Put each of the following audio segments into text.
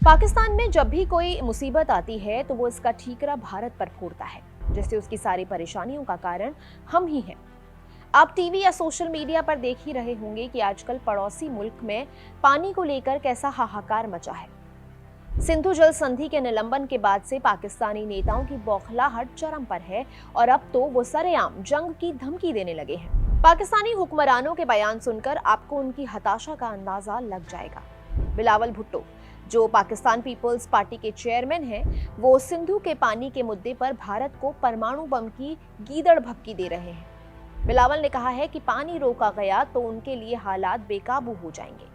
पाकिस्तान में जब भी कोई मुसीबत आती है तो वो इसका ठीकरा भारत पर फोड़ता है, जिससे उसकी सारी परेशानियों का कारण हम ही हैं। आप टीवी या सोशल मीडिया पर देख ही रहे होंगे कि आजकल पड़ोसी मुल्क में पानी को लेकर कैसा हाहाकार मचा है। सिंधु जल संधि के निलंबन के बाद से पाकिस्तानी नेताओं की बौखलाहट चरम पर है और अब तो वो सरेआम जंग की धमकी देने लगे हैं। पाकिस्तानी हुक्मरानों के बयान सुनकर आपको उनकी हताशा का अंदाजा लग जाएगा। बिलावल भुट्टो, जो पाकिस्तान पीपल्स पार्टी के चेयरमैन हैं, वो सिंधु के पानी के मुद्दे पर भारत को परमाणु बम की गीदड़ भभकी दे रहे हैं। बिलावल ने कहा है कि पानी रोका गया तो उनके लिए हालात बेकाबू हो जाएंगे।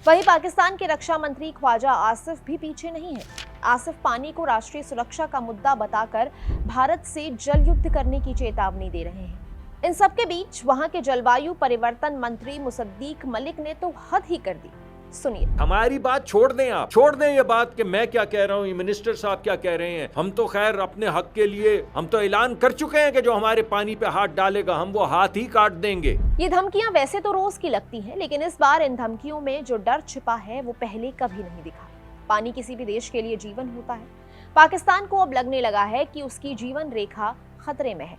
वहीं पाकिस्तान के रक्षा मंत्री ख्वाजा आसिफ भी पीछे नहीं है। आसिफ पानी को राष्ट्रीय सुरक्षा का मुद्दा बताकर भारत से जल युद्ध करने की चेतावनी दे रहे हैं। इन सबके बीच वहां के जलवायु परिवर्तन मंत्री मुसद्दीक मलिक ने तो हद ही कर दी। सुनिए। हमारी बात छोड़ दें, आप छोड़ दें ये बात कि मैं क्या कह रहा हूँ, ये मिनिस्टर साहब क्या कह रहे हैं। हम तो खैर अपने हक के लिए हम तो ऐलान कर चुके हैं कि जो हमारे पानी पे हाथ डालेगा हम वो हाथ ही काट देंगे। ये धमकियां वैसे तो रोज की लगती हैं, लेकिन इस बार इन धमकियों में जो डर छिपा है वो पहले कभी नहीं दिखा। पानी किसी भी देश के लिए जीवन होता है। पाकिस्तान को अब लगने लगा है कि उसकी जीवन रेखा खतरे में है।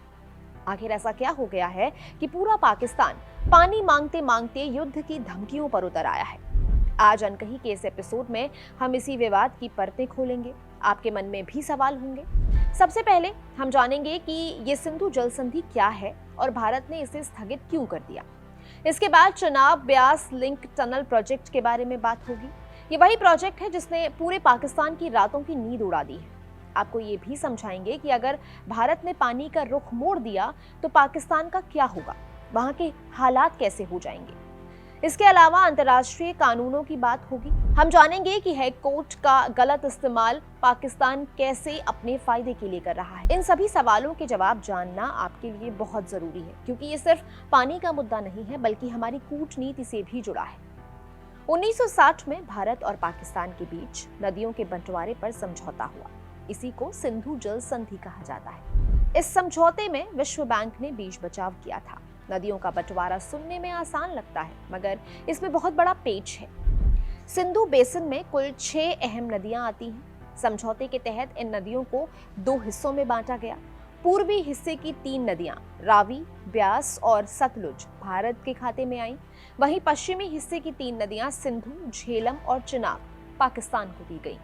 आखिर ऐसा क्या हो गया है कि पूरा पाकिस्तान पानी मांगते मांगते युद्ध की धमकियों पर उतर आया है। आज अनकही के इस एपिसोड में हम इसी विवाद की परतें खोलेंगे। आपके मन में भी सवाल होंगे। सबसे पहले हम जानेंगे कि ये सिंधु जल संधि क्या है और भारत ने इसे स्थगित क्यों कर दिया। इसके बाद Chenab Beas link tunnel project के बारे में बात होगी। ये वही प्रोजेक्ट है जिसने पूरे पाकिस्तान की रातों की नींद उड़ा दी है। आपको ये भी समझाएंगे कि अगर भारत ने पानी का रुख मोड़ दिया तो पाकिस्तान का क्या होगा, वहां के हालात कैसे हो जाएंगे। इसके अलावा अंतर्राष्ट्रीय कानूनों की बात होगी। हम जानेंगे कि हाई कोर्ट का गलत इस्तेमाल पाकिस्तान कैसे अपने फायदे के लिए कर रहा है। इन सभी सवालों के जवाब जानना आपके लिए बहुत जरूरी है, क्योंकि ये सिर्फ पानी का मुद्दा नहीं है बल्कि हमारी कूटनीति से भी जुड़ा है। 1960 में भारत और पाकिस्तान के बीच नदियों के बंटवारे पर समझौता हुआ। इसी को सिंधु जल संधि कहा जाता है। इस समझौते में विश्व बैंक ने बीच बचाव किया था। नदियों का बंटवारा सुनने में आसान लगता है, मगर इसमें बहुत बड़ा पेच है। सिंधु बेसिन में कुल 6 अहम नदियां आती हैं। समझौते के तहत इन नदियों को 2 हिस्सों में बांटा गया। पूर्वी हिस्से की 3 नदियां रावी, ब्यास और सतलुज भारत के खाते में आईं। वहीं पश्चिमी हिस्से की 3 नदियां सिंधु, झेलम और चिनाब पाकिस्तान को दी गई।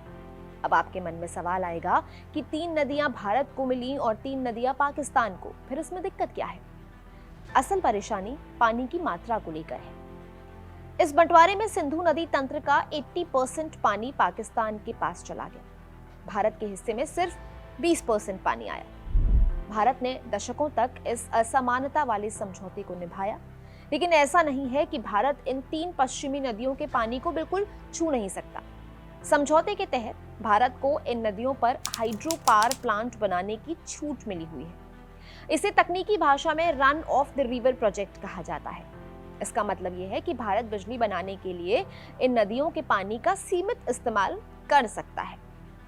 अब आपके मन में सवाल आएगा कि 3 नदियां भारत को मिली और 3 नदियां पाकिस्तान को, फिर इसमें दिक्कत क्या है? असल परेशानी पानी की मात्रा को लेकर है। इस बंटवारे में सिंधु नदी तंत्र का 80% पानी पाकिस्तान के पास चला गया। भारत के हिस्से में सिर्फ 20% पानी आया। भारत ने दशकों तक इस असमानता वाले समझौते को निभाया, लेकिन ऐसा नहीं है कि भारत इन 3 पश्चिमी नदियों के पानी को बिल्कुल छू नहीं सकता। समझौते के तहत भारत को इन नदियों पर हाइड्रो पावर प्लांट बनाने की छूट मिली हुई है। इसे तकनीकी भाषा में run of the river project कहा जाता है। इसका मतलब यह है कि भारत बिजली बनाने के लिए इन नदियों के पानी का सीमित इस्तेमाल कर सकता है।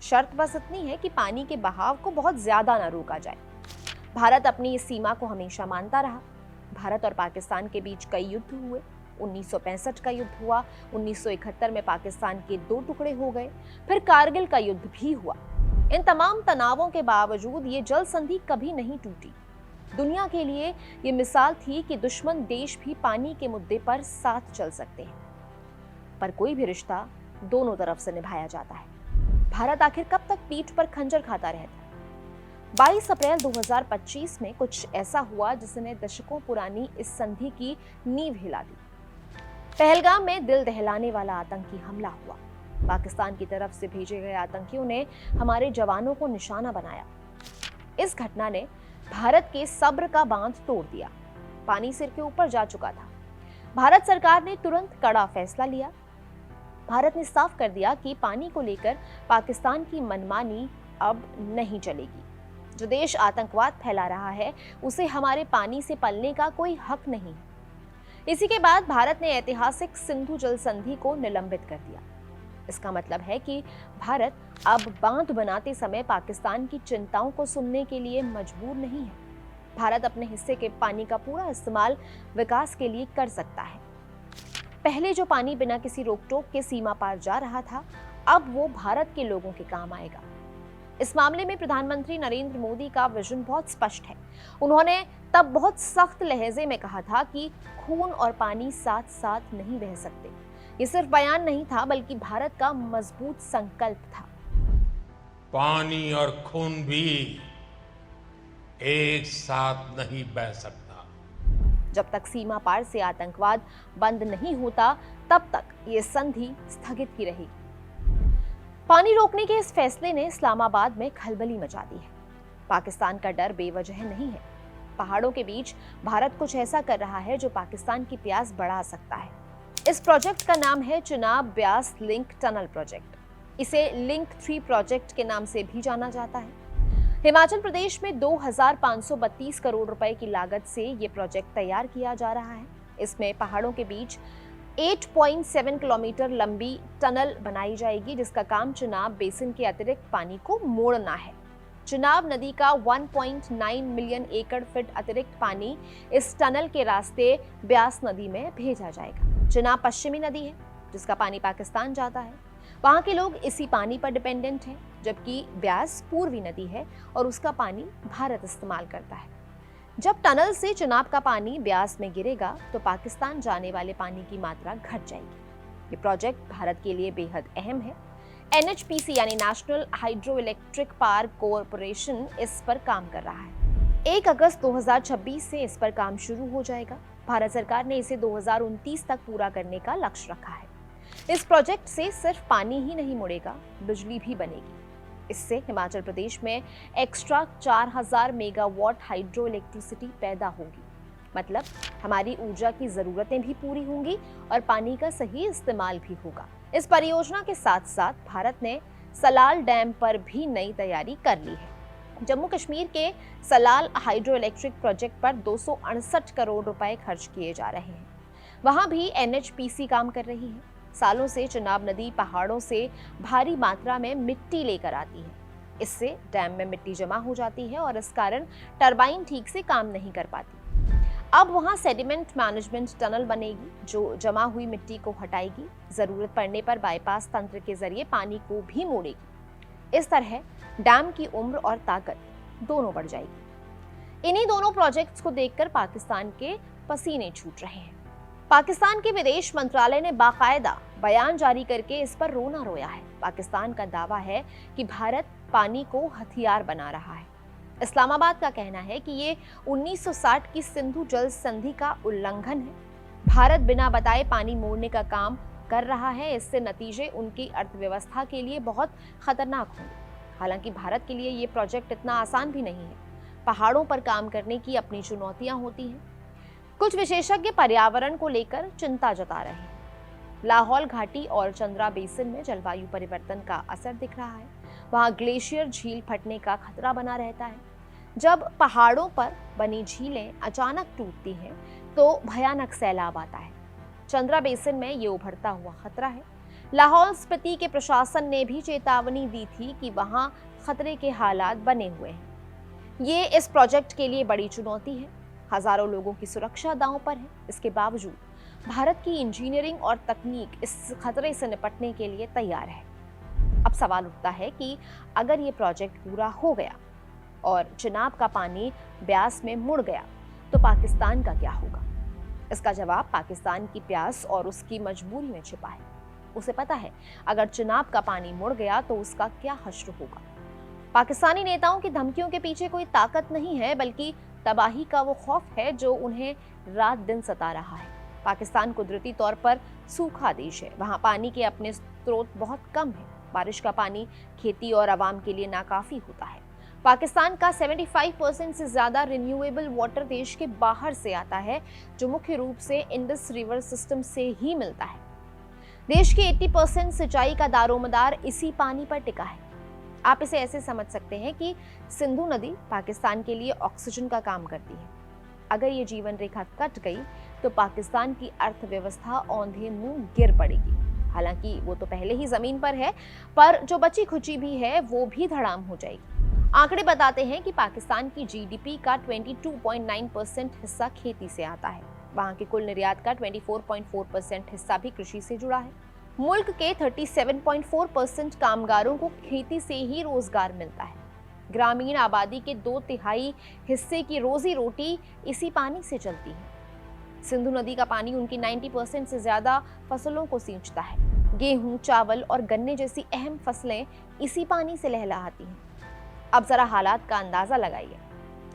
शर्त बस इतनी है कि पानी के बहाव को बहुत ज्यादा न रोका जाए। भारत अपनी इस सीमा को हमेशा मानता रहा। भारत और पाकिस्तान के बीच कई युद्ध हुए। 1965 का युद्ध हुआ, 1971 में पाकिस्तान के 2 टुकड़े हो गए, फिर कारगिल का युद्ध भी हुआ। इन तमाम तनावों के बावजूद ये जल संधि कभी नहीं टूटी। दुनिया के लिए ये मिसाल थी कि दुश्मन देश भी पानी के मुद्दे पर साथ चल सकते हैं। पर कोई भी रिश्ता दोनों तरफ से निभाया जाता है। भारत आखिर कब तक पीठ पर खंजर खाता रहता? 22 अप्रैल 2025 में कुछ ऐसा हुआ जिसने दशकों पुरानी इस संधि की नींव हिला दी। पहलगाम में दिल दहलाने वाला आतंकी हमला हुआ। पाकिस्तान की तरफ से भेजे गए आतंकियों ने हमारे जवानों को निशाना बनाया। इस घटना ने भारत के सब्र का बांध तोड़ दिया। पानी सिर के ऊपर जा चुका था। भारत सरकार ने तुरंत कड़ा फैसला लिया। भारत ने साफ कर दिया कि पानी को लेकर पाकिस्तान की मनमानी अब नहीं चलेगी। जो देश आतंकवाद फैला रहा है उसे हमारे पानी से पलने का कोई हक नहीं है। इसी के बाद भारत ने ऐतिहासिक सिंधु जल संधि को निलंबित कर दिया। इसका मतलब है कि भारत अब बांध बनाते समय पाकिस्तान की चिंताओं को सुनने के लिए मजबूर नहीं है। भारत अपने हिस्से के पानी का पूरा इस्तेमाल विकास के लिए कर सकता है। पहले जो पानी बिना किसी रोक टोक के सीमा पार जा रहा था, अब वो भारत के लोगों के काम आएगा। इस मामले में प्रधानमंत्री नरेंद्र मोदी का विजन बहुत स्पष्ट है। उन्होंने तब बहुत सख्त लहजे में कहा था कि खून और पानी साथ साथ नहीं बह सकते। ये सिर्फ बयान नहीं था, बल्कि भारत का मजबूत संकल्प था। पानी और खून भी एक साथ नहीं बह सकता। जब तक सीमा पार से आतंकवाद बंद नहीं होता, तब तक ये संधि स्थगित की रहेगी। पानी रोकने के इस फैसले ने इस्लामाबाद में खलबली मचा दी है। पाकिस्तान का डर बेवजह नहीं है। पहाड़ों के बीच भारत कुछ ऐसा कर रहा है जो पाकिस्तान की प्यास बढ़ा सकता है। इस प्रोजेक्ट का नाम है Chenab Beas link tunnel project. इसे लिंक 3 प्रोजेक्ट के नाम से भी जाना जाता है। हिमाचल प्रदेश में 2532 करोड़ रुपए की लागत से ये प्रोजेक्ट तैयार किया जा रहा है। इसमें पहाड़ों के बीच 8.7 किलोमीटर लंबी टनल बनाई जाएगी, जिसका काम चिनाब बेसिन के अतिरिक्त पानी को मोड़ना है। चिनाब नदी का 1.9 मिलियन एकड़ फीट अतिरिक्त पानी इस टनल के रास्ते ब्यास नदी में भेजा जाएगा। चिनाब पश्चिमी नदी है, जिसका पानी पाकिस्तान जाता है। वहां के लोग इसी पानी पर डिपेंडेंट हैं, जबकि ब्यास पूर्वी नदी है और उसका पानी भारत इस्तेमाल करता है। जब टनल से चिनाब का पानी ब्यास में गिरेगा तो पाकिस्तान जाने वाले पानी की मात्रा घट जाएगी। ये प्रोजेक्ट भारत के लिए बेहद अहम है। NHPC यानी national hydro electric power corporation इस पर काम कर रहा है। 1 अगस्त 2026 से इस पर काम शुरू हो जाएगा। भारत सरकार ने इसे 2029 तक पूरा करने का लक्ष्य रखा है। इस प्रोजेक्ट से सिर्फ पानी ही नहीं मुड़ेगा, बिजली भी बनेगी। इससे हिमाचल प्रदेश में एक्स्ट्रा 4000 मेगावाट हाइड्रो इलेक्ट्रिसिटी पैदा होगी। मतलब हमारी ऊर्जा की जरूरतें भी पूरी होंगी और पानी का सही इस्तेमाल भी होगा। इस परियोजना के साथ साथ भारत ने सलाल डैम पर भी नई तैयारी कर ली है। जम्मू कश्मीर के सलाल हाइड्रो इलेक्ट्रिक प्रोजेक्ट पर 268 करोड़ रुपए खर्च किए जा रहे हैं। वहां भी NHPC काम कर रही है। सालों से चिनाब नदी पहाड़ों से भारी मात्रा में मिट्टी लेकर आती है। इससे डैम में मिट्टी जमा हो जाती है और इस कारण टरबाइन ठीक से काम नहीं कर पाती। अब वहां सेडिमेंट मैनेजमेंट टनल बनेगी, जो जमा हुई मिट्टी को हटाएगी। जरूरत पड़ने पर बाईपास तंत्र के जरिए पानी को भी मोड़ेगी। इस तरह डैम की उम्र और ताकत दोनों बढ़ जाएगी। इन्हीं दोनों प्रोजेक्ट्स को देखकर पाकिस्तान के पसीने छूट रहे हैं। पाकिस्तान के विदेश मंत्रालय ने बाकायदा बयान जारी करके इस पर रोना रोया है। पाकिस्तान का दावा है कि भारत पानी को हथियार बना रहा है। इस्लामाबाद का कहना है कि ये 1960 की सिंधु जल संधि का उल्लंघन है। भारत बिना बताए पानी मोड़ने का काम कर रहा है। इससे नतीजे उनकी अर्थव्यवस्था के लिए बहुत खतरनाक होंगे। हालांकि भारत के लिए ये प्रोजेक्ट इतना आसान भी नहीं है। पहाड़ों पर काम करने की अपनी चुनौतियां होती हैं। कुछ विशेषज्ञ पर्यावरण को लेकर चिंता जता रहे हैं। लाहौल घाटी और चंद्रा बेसिन में जलवायु परिवर्तन का असर दिख रहा है। वहां ग्लेशियर झील फटने का खतरा बना रहता है। जब पहाड़ों पर बनी झीलें अचानक टूटती हैं तो भयानक सैलाब आता है। चंद्रा बेसिन में ये उभरता हुआ खतरा है। लाहौल स्पीति के प्रशासन ने भी चेतावनी दी थी कि वहां खतरे के हालात बने हुए हैं। ये इस प्रोजेक्ट के लिए बड़ी चुनौती है। हजारों लोगों की सुरक्षा दांव पर है। इसके बावजूद भारत की इंजीनियरिंग और तकनीक इस खतरे से निपटने के लिए तैयार है। अब सवाल उठता है कि अगर ये प्रोजेक्ट पूरा हो गया और चिनाब का पानी ब्यास में मुड़ गया तो पाकिस्तान का क्या होगा? इसका जवाब पाकिस्तान की प्यास और उसकी मजबूरी में छिपा है। उसे पता है अगर चिनाब का पानी मुड़ गया तो उसका क्या हश्र होगा। पाकिस्तानी नेताओं की धमकियों के पीछे कोई ताकत नहीं है, बल्कि तबाही का वो खौफ है जो उन्हें रात दिन सता रहा है। पाकिस्तान कुदरती तौर पर सूखा देश है। वहां पानी के अपने स्रोत बहुत कम है। बारिश का पानी खेती और आवाम के लिए नाकाफी होता है। पाकिस्तान का 75% से ज्यादा रिन्यूएबल वाटर देश के बाहर से आता है, जो मुख्य रूप से इंडस रिवर सिस्टम से ही मिलता है। देश की 80% सिंचाई का दारोमदार इसी पानी पर टिका है। आप इसे ऐसे समझ सकते हैं कि सिंधु नदी पाकिस्तान के लिए ऑक्सीजन का काम करती है। अगर ये जीवन रेखा कट गई तो पाकिस्तान की अर्थव्यवस्था औंधे मुंह गिर पड़ेगी। हालांकि वो तो पहले ही जमीन पर है, पर जो बची खुची भी है वो भी धड़ाम हो जाएगी। आंकड़े बताते हैं कि पाकिस्तान की GDP का 22.9% हिस्सा खेती से आता है। वहां के कुल निर्यात का 24.4% हिस्सा भी कृषि से जुड़ा है। मुल्क के 37.4% कामगारों को खेती से ही रोजगार मिलता है। ग्रामीण आबादी के 2/3 हिस्से की रोजी रोटी इसी पानी से चलती है। सिंधु नदी का पानी उनकी 90% से ज्यादा फसलों को सींचता है। गेहूं, चावल और गन्ने जैसी अहम फसलें इसी पानी से लहलहाती हैं। अब जरा हालात का अंदाजा लगाइए।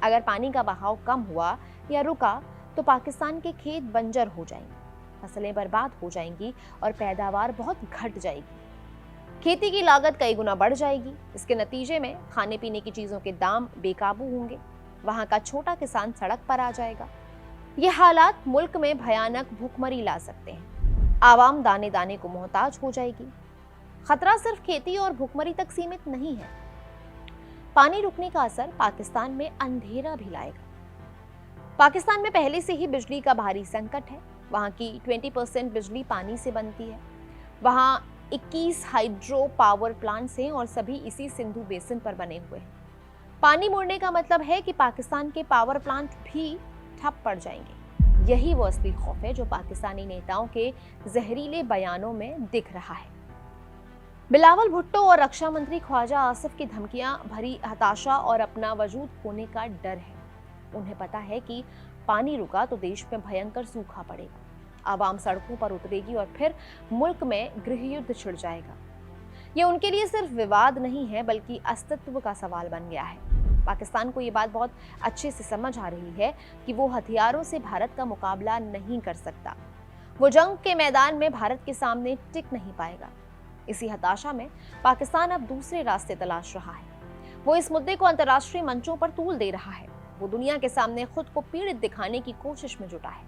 अगर पानी का बहाव कम हुआ या रुका तो पाकिस्तान के खेत बंजर हो जाएंगे, फसलें बर्बाद हो जाएंगी और पैदावार बहुत घट जाएगी। खेती की लागत कई गुना बढ़ जाएगी। इसके नतीजे में खाने पीने की चीजों के दाम बेकाबू होंगे। वहां का छोटा किसान सड़क पर आ जाएगा। ये हालात मुल्क में भयानक भूखमरी ला सकते हैं। आवाम दाने दाने को मोहताज हो जाएगी। खतरा सिर्फ खेती और भूखमरी तक सीमित नहीं है। पानी रुकने का असर पाकिस्तान में अंधेरा भी लाएगा। पाकिस्तान में पहले से ही बिजली का भारी संकट है। वहां की 20% बिजली पानी से बनती है। वहां 21 हाइड्रो पावर प्लांट्स हैं और सभी इसी सिंधु बेसिन पर बने हुए हैं। पानी मुड़ने का मतलब है कि पाकिस्तान के पावर प्लांट भी ठप पड़ जाएंगे। यही वो असली खौफ है जो पाकिस्तानी नेताओं के जहरीले बयानों में दिख रहा है। बिलावल भुट्टो और रक्षा मंत्री ख्वाजा आसिफ की धमकियां भरी हताशा और अपना वजूद खोने का डर है। उन्हें पता है कि पानी रुका तो देश में भयंकर सूखा पड़ेगा, आवाम सड़कों पर उतरेगी और फिर मुल्क में गृह युद्ध छिड़ जाएगा। ये उनके लिए सिर्फ विवाद नहीं है बल्कि अस्तित्व का सवाल बन गया है। पाकिस्तान को ये बात बहुत अच्छे से समझ आ रही है कि वो हथियारों से भारत का मुकाबला नहीं कर सकता। वो जंग के मैदान में भारत के सामने टिक नहीं पाएगा। इसी हताशा में पाकिस्तान अब दूसरे रास्ते तलाश रहा है। वो इस मुद्दे को अंतर्राष्ट्रीय मंचों पर तूल दे रहा है। वो दुनिया के सामने खुद को पीड़ित दिखाने की कोशिश में जुटा है।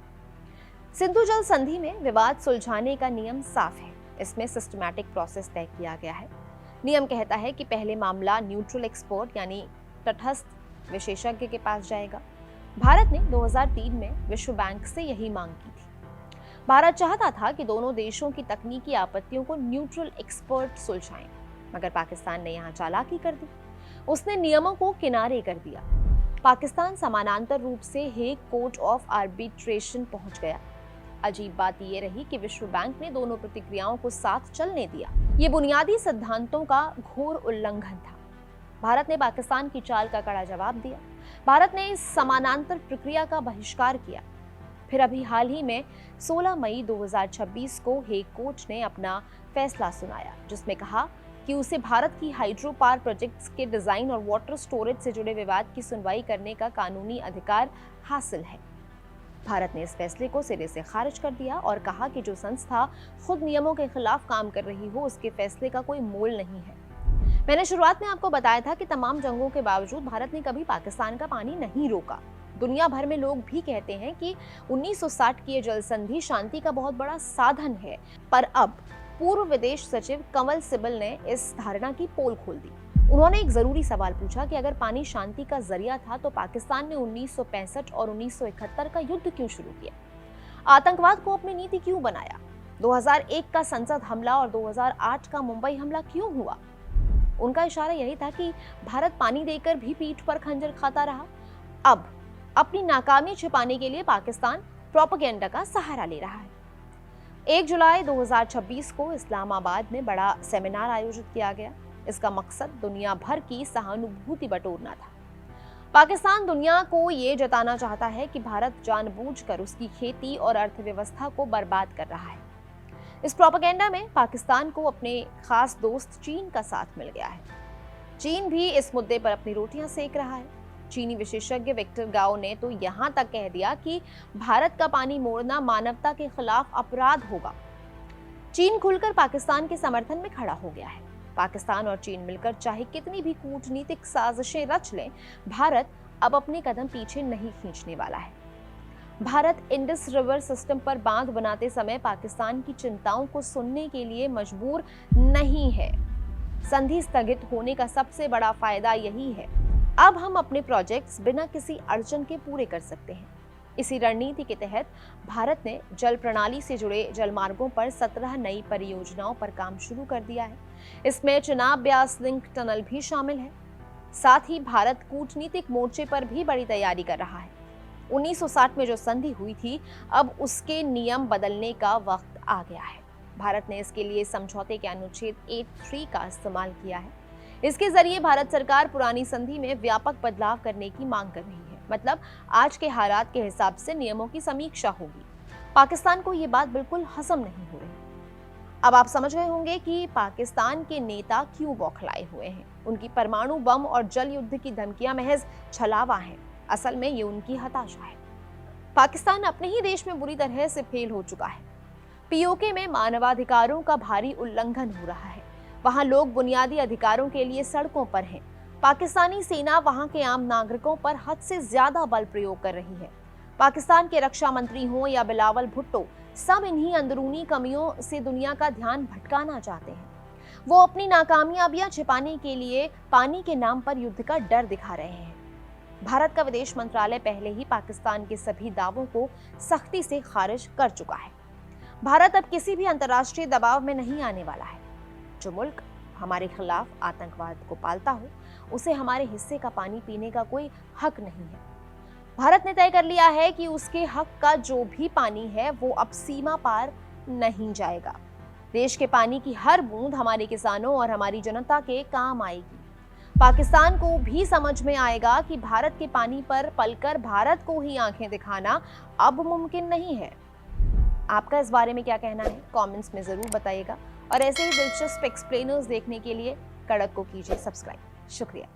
सिंधु जल संधि में विवाद सुलझाने का नियम साफ है। इसमें सिस्टमैटिक प्रोसेस तय किया गया है। नियम कहता है कि पहले मामला न्यूट्रल एक्सपर्ट यानी तटस्थ विशेषज्ञ के पास जाएगा। भारत ने 2003 में विश्व बैंक से यही मांग की थी। भारत चाहता था कि दोनों देशों की तकनीकी आपत्तियों को न्यूट्रल एक्सपर्ट सुलझाएं, मगर पाकिस्तान ने यहाँ चालाकी कर दी। उसने नियमों को किनारे कर दिया। पाकिस्तान समानांतर रूप से हेग कोर्ट ऑफ आर्बिट्रेशन पहुंच गया। अजीब बात यह रही कि विश्व बैंक ने दोनों प्रतिक्रियाओं को साथ चलने दिया। ये बुनियादी सिद्धांतों का घोर उल्लंघन था। भारत ने पाकिस्तान की चाल का कड़ा जवाब दिया। भारत ने इस समानांतर प्रक्रिया का बहिष्कार किया। फिर अभी हाल ही में 16 मई 2026 को हेग कोर्ट ने अपना फैसला सुनाया, जिसमें कहा कि उसे भारत की हाइड्रो पावर प्रोजेक्ट्स के डिजाइन और वाटर स्टोरेज से जुड़े विवाद की सुनवाई करने का कानूनी अधिकार हासिल है। भारत ने इस फैसले को सिरे से खारिज कर दिया और कहा कि जो संस्था खुद नियमों के खिलाफ काम कर रही हो उसके फैसले का कोई मोल नहीं है। मैंने शुरुआत में आपको बताया था कि तमाम जंगों के बावजूद भारत ने कभी पाकिस्तान का पानी नहीं रोका। दुनिया भर में लोग भी कहते हैं कि 1960 की ये जल संधि शांति का बहुत बड़ा साधन है, पर अब पूर्व विदेश सचिव कंवल सिब्बल ने इस धारणा की पोल खोल दी। उन्होंने एक जरूरी सवाल पूछा कि अगर पानी शांति का जरिया था तो पाकिस्तान ने 1965 और 1971 का युद्ध क्यों शुरू किया, आतंकवाद को अपनी नीति क्यों बनाया, 2001 का संसद हमला और 2008 का मुंबई हमला क्यों हुआ। उनका इशारा यही था कि भारत पानी देकर भी पीठ पर खंजर खाता रहा। अब अपनी नाकामी छिपाने के लिए पाकिस्तान प्रोपेगेंडा का सहारा ले रहा है। 1 जुलाई 2026 को इस्लामाबाद में बड़ा सेमिनार आयोजित किया गया। इसका मकसद दुनिया भर की सहानुभूति बटोरना था। पाकिस्तान दुनिया को ये जताना चाहता है कि भारत जानबूझकर उसकी खेती और अर्थव्यवस्था को बर्बाद कर रहा है। इस प्रोपेगेंडा में पाकिस्तान को अपने खास दोस्त चीन का साथ मिल गया है। चीन भी इस मुद्दे पर अपनी रोटियां सेक रहा है। चीनी विशेषज्ञ विक्टर गाओ ने तो यहां तक कह दिया कि भारत का पानी मोड़ना मानवता के खिलाफ अपराध होगा। चीन खुलकर पाकिस्तान के समर्थन में खड़ा हो गया है। पाकिस्तान और चीन मिलकर चाहे कितनी भी कूटनीतिक साजिशें रच लें, भारत अब अपने कदम पीछे नहीं खींचने वाला है। भारत इंडस रिवर सिस्टम पर बांध बनाते समय पाकिस्तान की चिंताओं को सुनने के लिए मजबूर नहीं है। संधि स्थगित होने का सबसे बड़ा फायदा यही है। अब हम अपने प्रोजेक्ट्स बिना किसी अड़चन के पूरे कर सकते हैं। इसी रणनीति के तहत भारत ने जल प्रणाली से जुड़े जलमार्गों पर 17 नई परियोजनाओं पर काम शुरू कर दिया है। इसमें चिनाब ब्यास लिंक टनल भी शामिल है। साथ ही भारत कूटनीतिक मोर्चे पर भी बड़ी तैयारी कर रहा है। 1960 में जो संधि हुई थी, अब उसके नियम बदलने का वक्त आ गया है। भारत ने इसके लिए समझौते के अनुच्छेद 83 का इस्तेमाल किया है। इसके जरिए भारत सरकार पुरानी संधि में व्यापक बदलाव करने की मांग कर रही है। मतलब आज के हालात के हिसाब से नियमों की समीक्षा होगी। पाकिस्तान को ये बात बिल्कुल हजम नहीं हो रही। अब आप समझ गए होंगे कि पाकिस्तान के नेता क्यों बौखलाए हुए हैं। उनकी परमाणु बम और जल युद्ध की धमकियां महज छलावा हैं। असल में ये उनकी हताशा है। पाकिस्तान अपने ही देश में बुरी तरह से फेल हो चुका है। पीओके में मानवाधिकारों का भारी उल्लंघन हो रहा है। वहां लोग बुनियादी अधिकारों के लिए सड़कों पर हैं। पाकिस्तानी सेना वहां के आम नागरिकों पर हद से ज्यादा बल प्रयोग कर रही है। पाकिस्तान के रक्षा मंत्री हों या बिलावल भुट्टो, सब इन्हीं अंदरूनी कमियों से दुनिया का ध्यान भटकाना चाहते हैं। वो अपनी नाकामयाबियां छिपाने के लिए पानी के नाम पर युद्ध का डर दिखा रहे हैं। भारत का विदेश मंत्रालय पहले ही पाकिस्तान के सभी दावों को सख्ती से खारिज कर चुका है। भारत अब किसी भी अंतर्राष्ट्रीय दबाव में नहीं आने वाला है। जो मुल्क हमारे खिलाफ आतंकवाद को पालता हो, उसे हमारे हिस्से का पानी पीने का कोई हक नहीं है। भारत ने तय कर लिया है कि उसके हक का जो भी पानी है वो अब सीमा पार नहीं जाएगा। देश के पानी की हर बूंद हमारे किसानों और हमारी जनता के काम आएगी। पाकिस्तान को भी समझ में आएगा कि भारत के पानी पर पलकर भारत को ही आंखें दिखाना अब मुमकिन नहीं है। आपका इस बारे में क्या कहना है? कमेंट्स में जरूर बताइएगा और ऐसे ही दिलचस्प एक्सप्लेनर्स देखने के लिए कड़क को कीजिए सब्सक्राइब। शुक्रिया।